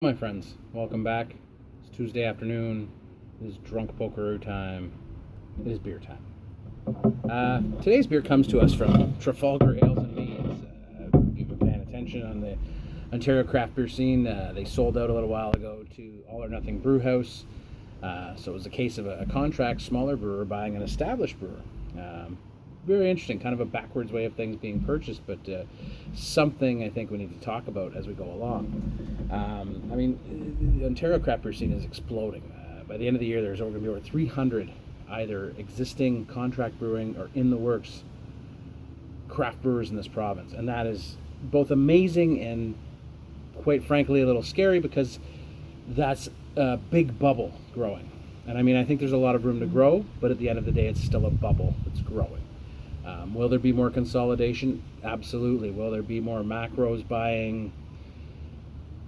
My friends, welcome back. It's Tuesday afternoon. It is drunk pokeroo time. It is beer time. Today's beer comes to us from Trafalgar Ales and Meads. If you've been paying attention on the Ontario craft beer scene, they sold out a little while ago to All or Nothing Brew House. So it was a case of a contract smaller brewer buying an established brewer. Very interesting, kind of a backwards way of things being purchased, but something I think we need to talk about as we go along. The Ontario craft beer scene is exploding. By the end of the year, there's going to be over 300 either existing contract brewing or in the works craft brewers in this province, and that is both amazing and, quite frankly, a little scary because that's a big bubble growing. And I think there's a lot of room to grow, but at the end of the day, it's still a bubble that's growing. Will there be more consolidation? Absolutely. Will there be more macros buying,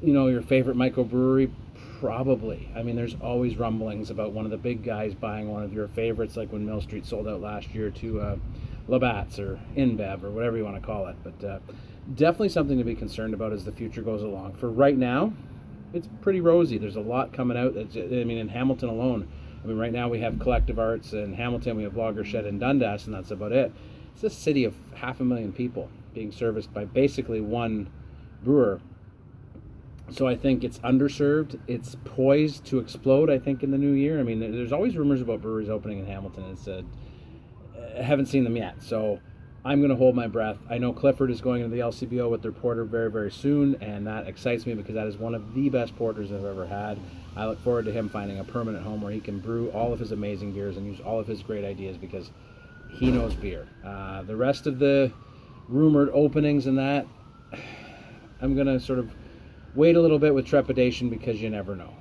your favorite microbrewery? Probably. There's always rumblings about one of the big guys buying one of your favorites, like when Mill Street sold out last year to Labatt's or InBev or whatever you want to call it. But definitely something to be concerned about as the future goes along. For right now, it's pretty rosy. There's a lot coming out. In Hamilton alone, right now we have Collective Arts in Hamilton, we have Lager Shed in Dundas, and that's about it. It's a city of 500,000 people being serviced by basically one brewer. So I think it's underserved. It's poised to explode, I think, in the new year. There's always rumors about breweries opening in Hamilton. I haven't seen them yet. So I'm going to hold my breath. I know Clifford is going into the LCBO with their porter very, very soon, and that excites me because that is one of the best porters I've ever had. I look forward to him finding a permanent home where he can brew all of his amazing beers and use all of his great ideas because he knows beer. The rest of the rumored openings and that, I'm going to sort of wait a little bit with trepidation because you never know.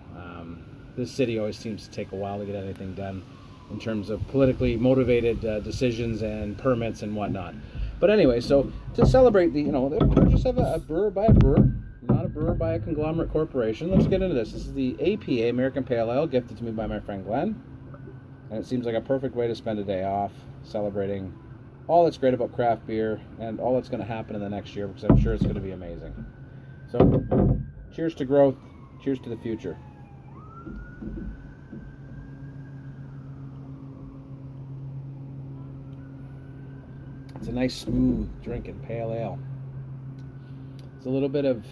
This city always seems to take a while to get anything done in terms of politically motivated decisions and permits and whatnot. But anyway, so to celebrate the purchase of a brewer by a brewer, not a brewer by a conglomerate corporation, let's get into this. This is the APA, American Pale Ale, gifted to me by my friend Glenn. And it seems like a perfect way to spend a day off celebrating all that's great about craft beer and all that's going to happen in the next year, because I'm sure it's going to be amazing. So, cheers to growth, cheers to the future. It's a nice, smooth drinking pale ale. It's a little bit of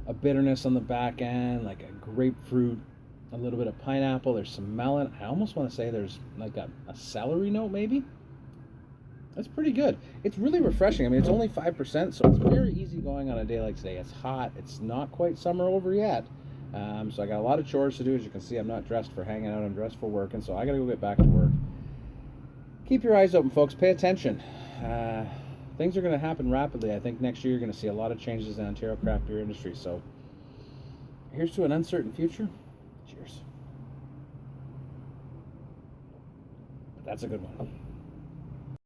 a bitterness on the back end, like a grapefruit, a little bit of pineapple. There's some melon. I almost want to say there's like a celery note, maybe. That's pretty good. It's really refreshing. It's only 5%, so it's very easy going on a day like today. It's hot. It's not quite summer over yet. So I got a lot of chores to do. As you can see, I'm not dressed for hanging out. I'm dressed for working, so I got to go get back to work. Keep your eyes open, folks. Pay attention. Things are going to happen rapidly. I think next year you're going to see a lot of changes in the Ontario craft beer industry. So here's to an uncertain future. Cheers. That's a good one.